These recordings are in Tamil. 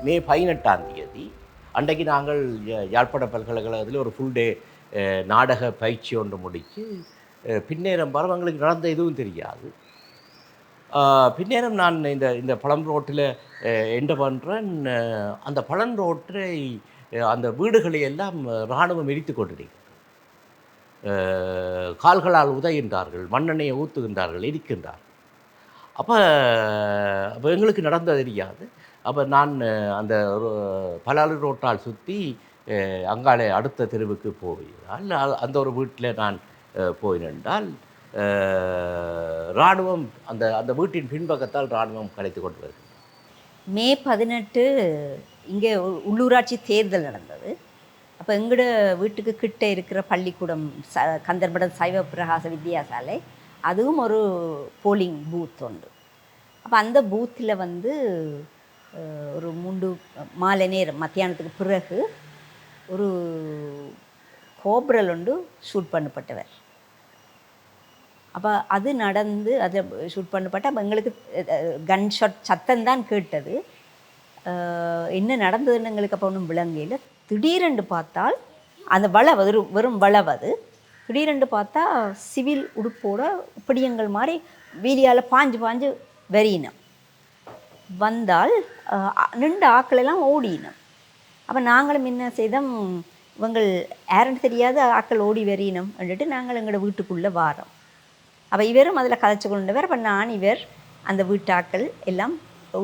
மே 18 அன்றைக்கு நாங்கள் யாழ்ப்பாண பல்கலைக்கழகத்தில் ஒரு ஃபுல் டே நாடக பயிற்சி ஒன்று முடித்து பின்னேறம் பாரு எங்களுக்கு நடந்த எதுவும் தெரியாது. பின்னேறம் நான் இந்த இந்த பழம் ரோட்டில் என்ன பண்ணுறேன், அந்த பழம் ரோட்டை அந்த வீடுகளை எல்லாம் இராணுவம் எரித்து கொண்டிருக்கிறது. கால்களால் உதைகின்றார்கள், மண்ணெண்ணெயை ஊற்றுகின்றார்கள், எரிக்கின்றார்கள். அப்போ அப்போ எங்களுக்கு நடந்தது தெரியாது. அப்போ நான் அந்த பலாலு ரோட்டால் சுற்றி அங்காலே அடுத்த தெருவுக்கு போயினால் அந்த ஒரு வீட்டில் நான் போய் நின்றால் இராணுவம் அந்த அந்த வீட்டின் பின்பக்கத்தால் இராணுவம் கலைத்து கொண்டு வருகிறது. மே 18 இங்கே உள்ளூராட்சி தேர்தல் நடந்தது. அப்போ எங்களோட வீட்டுக்கு கிட்டே இருக்கிற பள்ளிக்கூடம் கந்தர்படம் சைவ பிரகாச வித்தியாசாலை, அதுவும் ஒரு போலிங் பூத் உண்டு. அப்போ அந்த பூத்தில் வந்து ஒரு 3 மாலை நேரம் மத்தியானத்துக்கு பிறகு ஒரு கோப்ரல் ஒன்று ஷூட் பண்ணப்பட்டவர். அப்போ அது நடந்து அதை ஷூட் பண்ணப்பட்ட அப்போ எங்களுக்கு கன் ஷாட் சத்தம்தான் கேட்டது. என்ன நடந்ததுன்னு எங்களுக்கு அப்போ ஒன்றும் விளங்கையில். திடீரென்று பார்த்தால் அந்த வளவு வெறும் வளவு திடீரென்று பார்த்தா சிவில் உடுப்போட பிடியங்கள் மாதிரி வீதியால் பாஞ்சு வெறியினம் வந்தால் நின்று ஆக்களெல்லாம் ஓடினோம். அப்போ நாங்களும் என்ன செய்தோம், இவங்கள் யாருன்னு தெரியாத ஆக்கள் ஓடி வெறியினம் வந்துட்டு நாங்கள் எங்களோட வீட்டுக்குள்ளே வாரோம். அப்போ இவரும் அதில் கதைச்சு கொண்டவர். அப்போ நான் இவர் அந்த வீட்டாக்கள் எல்லாம்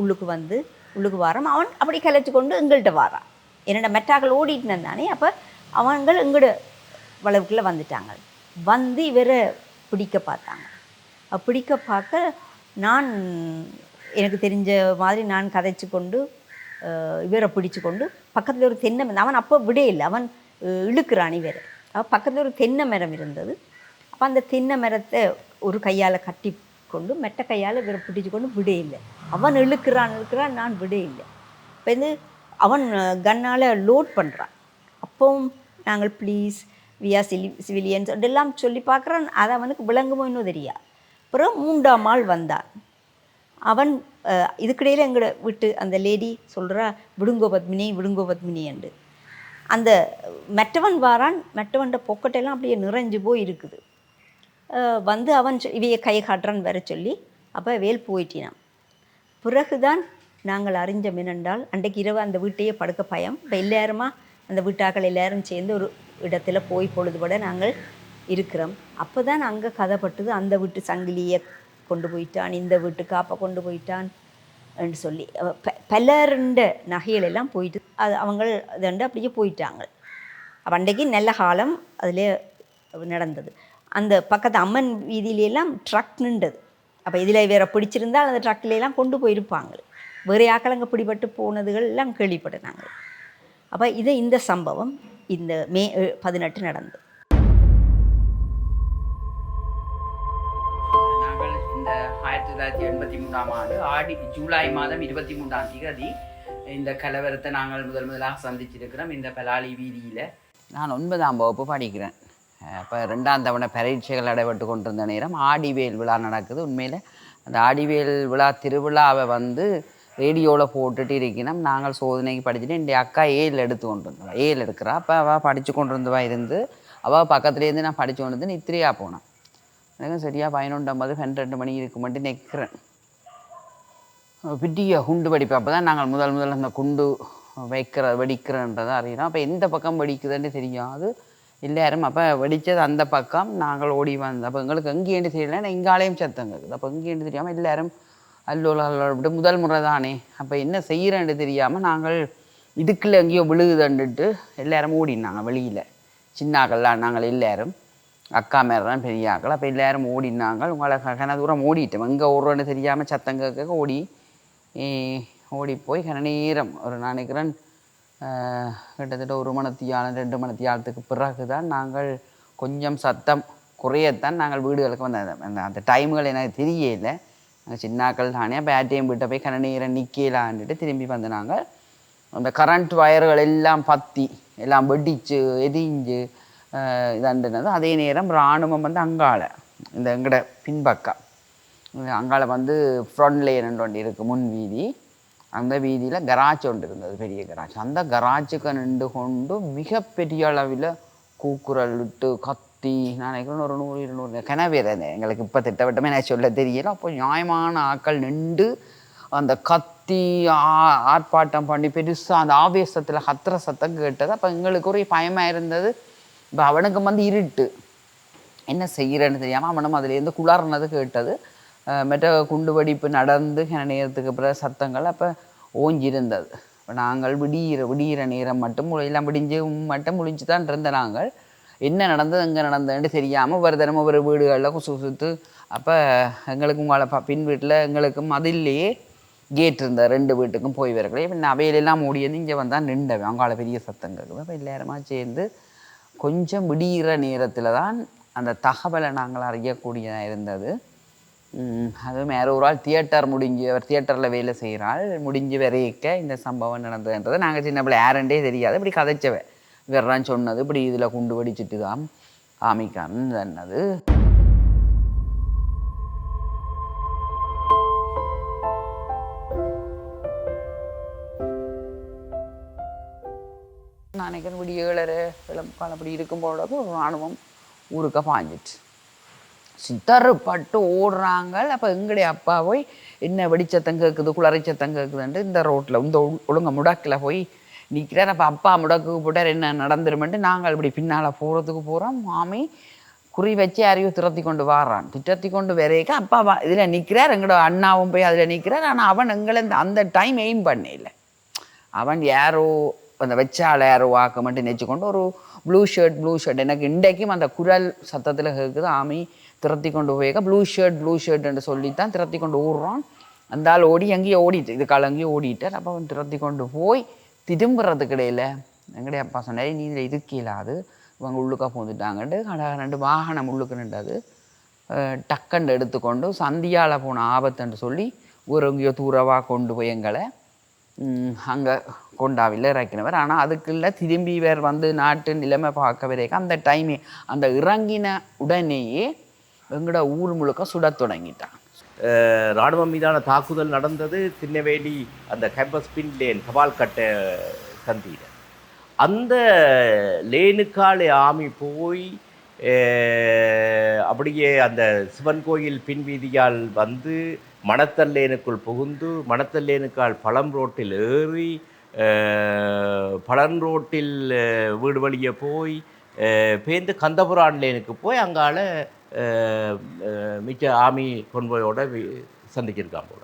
உள்ளுக்கு வாரோம். அவன் அப்படி கலைச்சு கொண்டு எங்கள்கிட்ட வாரான். என்னோட மெட்டாக்கள் ஓடிட்டு தானே. அப்போ அவங்கள் எங்களோட வளவுக்குள்ளே வந்துட்டாங்க. வந்து இவரை பிடிக்க பார்த்தாங்க. பிடிக்க பார்க்க நான் எனக்கு தெரிஞ்ச மாதிரி நான் கதைச்சு கொண்டு இவரை பிடிச்சு கொண்டு பக்கத்தில் ஒரு தென்னை மரம், அவன் அப்போ விடே இல்லை, அவன் இழுக்கிறான் இவரை. பக்கத்தில் ஒரு தென்னை மரம் இருந்தது. அப்போ அந்த தென்னை மரத்தை ஒரு கையால் கட்டி கொண்டு மெட்ட கையால் இவரை பிடிச்சு கொண்டு விடே இல்லை. அவன் இழுக்கிறான், நான் விடே இல்லை. இப்போ வந்து அவன் கன்னால் லோட் பண்ணுறான். அப்போவும் நாங்கள் ப்ளீஸ் வி ஆர் சிவிலியன்ஸ் அதெல்லாம் சொல்லி பார்க்குறான். அது அவனுக்கு விளங்குமோ இன்னும் தெரியா. அப்புறம் 3ஆம் ஆள் வந்தான். அவன் இதுக்கிடையில் எங்களை விட்டு அந்த லேடி சொல்கிறா விடுங்கோ பத்மினி என்று. அந்த மெட்டவன் வாரான். மெட்டவன்ட பொக்கட்டெல்லாம் அப்படியே நிறைஞ்சு போய் இருக்குது. வந்து அவன் இவைய கை காட்டுறான் வர சொல்லி. அப்போ வேல் போயிட்டினான். பிறகுதான் நாங்கள் அறிஞ்ச மினண்டால் அன்றைக்கு இரவு அந்த வீட்டையே படுக்க பயம். இப்போ எல்லாருமா அந்த வீட்டாக்கள் எல்லோரும் சேர்ந்து ஒரு இடத்துல போய் பொழுதுபட நாங்கள் இருக்கிறோம். அப்போ தான் அங்கே கதைப்பட்டது, அந்த வீட்டு சங்கிலியை கொண்டு போயிட்டான், இந்த வீட்டு காப்பை கொண்டு போயிட்டான் என்று சொல்லி பலருண்ட நகைகள் எல்லாம் போயிட்டு அவங்க இதண்டு அப்படியே போயிட்டாங்க. அப்போ அன்றைக்கு நல்ல காலம் அதில் நடந்தது. அந்த பக்கத்து அம்மன் வீதியிலெல்லாம் ட்ரக் நின்றது. அப்போ இதில் வேற பிடிச்சிருந்தால் அந்த ட்ரக்லாம் கொண்டு போயிருப்பாங்க. வேறு ஆக்கள் அங்கே பிடிபட்டு போனதுகள் எல்லாம் கேள்விப்பட்டாங்க. அப்போ இந்த சம்பவம் இந்த மே 18 நடந்தது. நாங்கள் இந்த 1983ஆம் ஆண்டு ஜூலை மாதம் 23ஆம் தேதி இந்த கலவரத்தை நாங்கள் முதலாக சந்திச்சிருக்கிறோம். இந்த பலாலி வீதியில் நான் 9ஆம் வகுப்பு படிக்கிறேன். இப்போ 2ஆம் தவணை பரீட்சைகள் நடைபெற்று கொண்டிருந்த நேரம் ஆடிவேல் விழா நடக்குது. உண்மையில் அந்த ஆடிவேல் விழா திருவிழாவை வந்து ரேடியோவில் போட்டுட்டு இருக்கணும். நாங்கள் சோதனைக்கு படிச்சுட்டு என் அக்கா ஏழு எடுத்து கொண்டு இருந்தோம். ஏழு எடுக்கிறா. அப்போ அவள் படித்து கொண்டு இருந்தவா இருந்து அவள் பக்கத்துலேருந்து நான் படித்து கொண்டு வந்து நித்திரையாக போனேன். எனக்கு சரியாக 11:50 12 மணி இருக்கு மட்டும் நிற்கிறேன். பிடிய குண்டு வெடிப்பேன். அப்போ தான் நாங்கள் முதல் அந்த குண்டு வெடிக்கிறன்றதை அறியணும். அப்போ எந்த பக்கம் வெடிக்குதுன்னு தெரியாது எல்லாரும். அப்போ வெடித்தது அந்த பக்கம் நாங்கள் ஓடி வந்தோம். அப்போ எங்களுக்கு எங்கேன்னு தெரியல, எங்காலையும் சத்தம் இருக்குது. அப்போ எங்கேன்னு தெரியாமல் எல்லாரும் அல்லோட முதல் முறை தானே, அப்போ என்ன செய்கிறேன்னு தெரியாமல் நாங்கள் இதுக்குள்ளே எங்கேயோ விழுகுதுன்னுட்டு எல்லாரும் ஓடினாங்க வெளியில். சின்னாக்கள்லாம் நாங்கள் எல்லாரும் அக்கா மேலாம் பெரியாக்கள். அப்போ எல்லாரும் ஓடினாங்க. உங்களை கன தூரம் ஓடிட்டோம். எங்கே ஓடுறோன்னு தெரியாமல் சத்தம் கேட்க ஓடி போய் கன நேரம் ஒரு நினைக்கிறேன் கிட்டத்தட்ட 1 மணித்தியாலம் 2 மணித்தியாலத்துக்கு பிறகு தான் நாங்கள் கொஞ்சம் சத்தம் குறையத்தான் நாங்கள் வீடுகளுக்கு வந்த அந்த டைமுகள் எனக்கு தெரியலை. நாங்கள் சின்னாக்கள் தானே பேட்டையும் வீட்டை போய் கன நேரம் நிற்கலான்ட்டு திரும்பி வந்து நாங்கள் அந்த கரண்ட் வயர்கள் எல்லாம் பற்றி எல்லாம் வெடிச்சு எரிஞ்சு இதாண்டுனது. அதே நேரம் இராணுவம் வந்து அங்காள இந்த எங்கட பின்பக்கம் அங்காள வந்து ஃப்ரண்ட் லேன் ஒன்று இருக்குது, முன் வீதி. அந்த வீதியில் கராஜ் ஒன்று இருந்தது, பெரிய கராஜ். அந்த கராஜுக்கு நின்று கொண்டு மிகப்பெரிய அளவில் கூக்குரல் விட்டு கத்தி, நான் நினைக்கிறேன் ஒரு 100-200 கிணவேர் எங்களுக்கு இப்போ திட்டவட்டமே நான் சொல்ல தெரியல. அப்போ நியாயமான ஆட்கள் நின்று அந்த கத்தி ஆர்ப்பாட்டம் பண்ணி பெருசாக அந்த ஆவேசத்தில் கத்துற சத்தம் கேட்டது. அப்போ எங்களுக்கு ஒரு பயமாக இருந்தது. இப்போ அவனுக்கு வந்து இருட்டு, என்ன செய்கிறேன்னு தெரியாமல் அவனும் அதுலேருந்து குளர்னது கேட்டது. மற்ற குண்டு வெடிப்பு நடந்து நேரத்துக்கு பிறகு சத்தங்கள் அப்போ ஓஞ்சிருந்தது. இப்போ நாங்கள் விடிகிற நேரம் மட்டும் எல்லாம் மட்டும் முழிஞ்சு தான் இருந்த நாங்கள் என்ன நடந்தது எங்கே நடந்ததுன்னு தெரியாமல் ஒரு தினமும் ஒரு வீடுகளில் சுத்து. அப்போ எங்களுக்கும் உங்களை பின் வீட்டில் எங்களுக்கும் அதிலேயே கேட் இருந்த 2 வீட்டுக்கும் போய் வரக்கூடாது. இப்போ நான் அவையிலெல்லாம் மூடியது இங்கே வந்தால் நின்றவன் அவங்கள பெரிய சத்தம் கேட்குது. அப்போ எல்லாருமா சேர்ந்து கொஞ்சம் விடிகிற நேரத்தில் தான் அந்த தகவலை நாங்கள் அறியக்கூடியதாக இருந்தது. அதுவும் வேறு ஒரு ஆள் அவர் தியேட்டரில் வேலை செய்கிறாள் முடிஞ்சு வரைக்க இந்த சம்பவம் நடந்ததுன்றதை நாங்கள் சின்ன பிள்ளை யாருண்டே தெரியாது. இப்படி கதைச்சவை வேறான் சொன்னது, இப்படி இதில் குண்டு வெடிச்சிட்டு தான் ஆமிக்கான்னு சொன்னது. நான் நினைக்கிறேன் விடிய 7:30 அப்படி இருக்கும்போது ஒரு இராணுவம் ஊருக்க பாஞ்சிட்டு சித்தறுப்பட்டு ஓடுறாங்க. அப்போ எங்களுடைய அப்பா போய் என்ன வெடிச்சத்தம் கேட்குது, குளறி சத்தம் கேட்குதுன்ட்டு இந்த ரோட்டில் இந்த ஒழுங்க முடக்கில் போய் நிற்கிறார். அப்போ அப்பா முடக்குக்கு போட்டார், என்ன நடந்துருமென்ட்டு நாங்கள் இப்படி பின்னால் போகிறதுக்கு போகிறோம். மாமி குறி வச்சு யாரையும் திரத்தி கொண்டு வாரான். திட்டத்தி கொண்டு வரைக்க அப்பா இதில் நிற்கிறார், எங்களோட அண்ணாவும் போய் அதில் நிற்கிறார். ஆனால் அவன் எங்களை அந்த டைம் எய்ம் பண்ணல. அவன் யாரோ அந்த வச்சால யாரோ வாக்க மட்டும் நெச்சுக்கொண்டு ஒரு ப்ளூ ஷர்ட் எனக்கு இன்றைக்கும் அந்த குரல் சத்தத்தில் கேட்குது. ஆமி திரத்தி கொண்டு போயிருக்க ப்ளூ ஷர்ட்ன்னு சொல்லித்தான் திரத்தி கொண்டு ஓடுறான். அந்த ஆள் ஓடி எங்கேயோ ஓடிட்டு இதுக்கால எங்கேயோ ஓடிட்டார். அப்போ அவன் திரத்தி கொண்டு போய் திரும்புறதுக்கு இடையில எங்களுடைய அப்பா சொன்னார், நீ இதில் இருக்கலாது இவங்க உள்ளுக்கா போந்துட்டாங்கன்ட்டு 2 வாகனம் உள்ளுக்கு நின்றது. டக்கண்டு எடுத்துக்கொண்டு சந்தியால் போன ஆபத்துன்னு சொல்லி ஒரு எங்கேயோ தூரவாக கொண்டு போய் எங்களை அங்கே கொண்டாவில் இறக்கினவர். ஆனால் அதுக்குள்ள திரும்பி வேறு வந்து நாட்டு நிலைமை பார்க்க வரைக்கும் அந்த டைமே அந்த இறங்கின உடனேயே எங்களோட ஊர் முழுக்க சுட தொடங்கிட்டான். இராணுவம் மீதான தாக்குதல் நடந்தது திருநெல்வேலி அந்த கேம்பஸ் பின் லேன் தபால் கட்ட சந்தியில். அந்த லேனுக்காலே ஆமி போய் அப்படியே அந்த சிவன் கோயில் பின் வீதியால் வந்து மணத்தல் லேனுக்குள் புகுந்து மணத்தல் லேனுக்கால் பழம் ரோட்டில் ஏறி பழம் ரோட்டில் வீடு வழியே போய் பேருந்து கந்தபுரான் லேனுக்கு போய் அங்கால மிச்ச ஆமி கொன்வோயோட சந்திச்சிருக்கான் போல.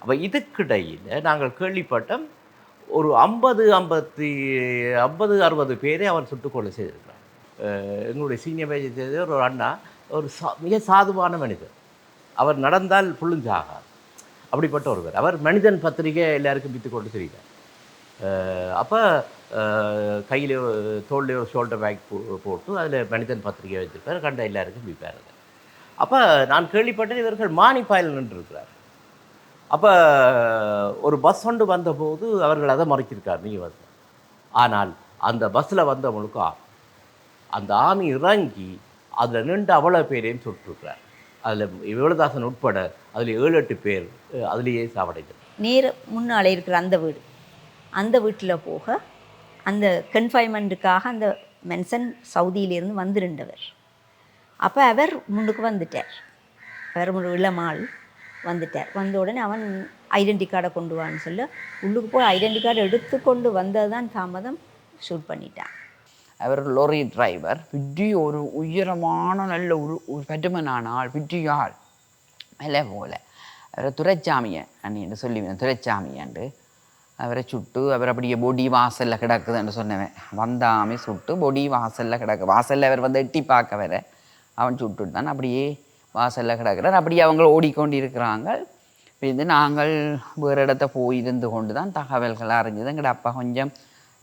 அப்போ இதுக்கிடையில் நாங்கள் கேள்விப்பட்டோம் ஒரு 50-60 பேரை அவர் சுட்டுக்கொலை செய்திருக்கிறார். எங்களுடைய சீனியர் மேஜர் செய்த ஒரு அண்ணா ஒரு மிக சாதுவான மனிதர். அவர் நடந்தால் புழுஞ்சாகார் அப்படிப்பட்ட ஒருவர். அவர் மனிதன் பத்திரிகை எல்லாருக்கும் விற்று கொண்டு தெரிகிறார். அப்போ கையில் தோல்லையோ ஷோல்டர் பேக் போட்டு அதில் மனிதன் பத்திரிகை வச்சுருப்பார், கண்ட எல்லாருக்கும் விற்பார். அப்போ நான் கேள்விப்பட்டேன் இவர்கள் மானிப்பாயில் நின்றுருக்கிறார். அப்போ ஒரு பஸ் ஒன்று வந்தபோது அவர்கள் அதை மறைச்சிருக்கார், நீங்கள் வந்து. ஆனால் அந்த பஸ்ஸில் வந்த முழுக்க அந்த ஆமி இறங்கி அதில் நின்று அவ்வளோ பேரையும் சுட்டுருக்கிறார். அதில் விவலதாசன் உட்பட அதில் 7-8 பேர் அதுலேயே சாவடைந்தார். நேர முன்னாலே இருக்கிற அந்த வீட்டில் போக அந்த கன்ஃபைன்மெண்ட்டுக்காக அந்த மென்சன் சவுதியிலேருந்து வந்திருந்தவர். அப்போ அவர் முன்னுக்கு வந்துட்டார். அவர் இளமாள் வந்துட்டார். வந்த உடனே அவன் ஐடென்டி கார்டை கொண்டு வான்னு சொல்ல உள்ளுக்கு போய் ஐடென்டி கார்டை எடுத்துக்கொண்டு வந்தது தான் தாமதம், ஷூட் பண்ணிட்டான். அவர் லோரி டிரைவர், பிடி ஒரு உயரமான நல்ல ஒரு பெருமனான ஆள், பிடி ஆள் மேலே போல. அவரை துரைச்சாமியை அன்னின்னு சொல்லிவினேன், துரைச்சாமியாண்டு அவரை சுட்டு அவர் அப்படியே பொடி வாசலில் கிடக்குதுன்னு சொன்னவன். வந்தாமே சுட்டு பொடி வாசலில் கிடக்கு. வாசலில் அவர் வந்து எட்டி பார்க்க வர அவன் சுட்டுட்டு தான் அப்படியே வாசலில் கிடக்கிறார். அப்படியே அவங்க ஓடிக்கொண்டு இருக்கிறாங்க. இப்போ இது நாங்கள் வேறு இடத்த போயிருந்து கொண்டு தான் தகவல்கள் அறிஞ்சது. எங்கள்ட அப்பா கொஞ்சம்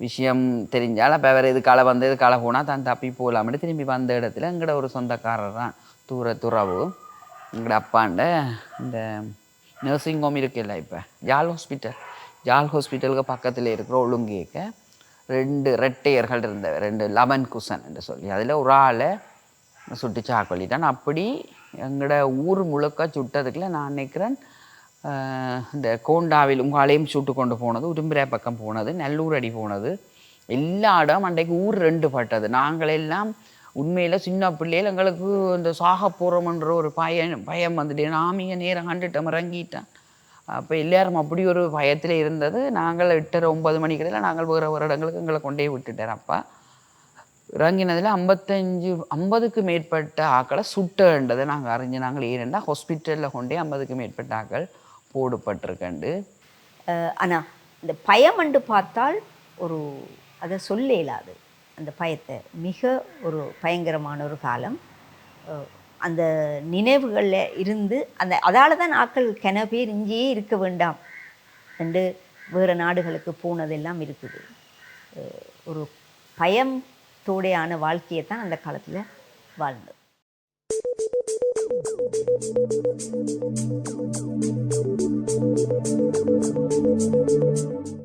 விஷயம் தெரிஞ்சால் அப்போ அவர் இதுக்கால வந்து இதுக்கால போனால் தான் தப்பி போகலாம்னு திரும்பி வந்த இடத்துல எங்கள்ட ஒரு சொந்தக்காரர் தான் துறவு எங்கள்ட அப்பாண்ட இந்த நர்சிங் ஹோம் இருக்குல்ல, இப்போ ஜால் ஹாஸ்பிட்டலுக்கு பக்கத்தில் இருக்கிற ஒழுங்கேக்க 2 ரெட்டையர்கள் இருந்தவர், 2 லெமன் குசன் என்று சொல்லி அதில் ஒரு ஆளை சுட்டு சாக்கொல்லிட்டான். அப்படி எங்களோட ஊர் முழுக்க சுட்டதுக்குள்ள நான் நினைக்கிறேன் இந்த கோண்டாவில் உங்களையும் சுட்டு கொண்டு போனது, உடும்பிரை பக்கம் போனது, நல்லூர் அடி போனது, எல்லா இடம் அன்றைக்கு ஊர் 2 பட்டது. நாங்கள் எல்லாம் உண்மையில் சின்ன பிள்ளைகள் எங்களுக்கு இந்த சாக போகிறோம்ன்ற ஒரு பயம் வந்துட்டு நாமிங்க நேரம் கண்டுட்டோம் இறங்கிட்டேன். அப்போ எல்லாரும் அப்படி ஒரு பயத்தில் இருந்தது. நாங்கள் 8:30 9 மணிக்கெல்லாம் நாங்கள் வேறு இடங்களுக்கு எங்களை கொண்டே விட்டுட்டார். அப்பா இறங்கினதில் 50க்கு மேற்பட்ட ஆக்களை சுட்டுன்றதை நாங்கள் அறிஞ்சு நாங்கள் ஏன்னா ஹாஸ்பிட்டலில் கொண்டே 50க்கு மேற்பட்ட ஆக்கள் போடுபட்டிருக்கண்டு. ஆனால் இந்த பயம் என்று பார்த்தால் ஒரு அதை சொல்ல இயலாது. அந்த பயத்தை மிக ஒரு பயங்கரமான ஒரு காலம். அந்த நினைவுகளில் இருந்து அதால் தான் ஆக்கள் கன பேர் இங்கேயே இருக்க வேண்டாம் என்று வேறு நாடுகளுக்கு போனதெல்லாம் இருக்குது. ஒரு பயத்தோடையான வாழ்க்கையை தான் அந்த காலத்தில் வாழ்ந்தது.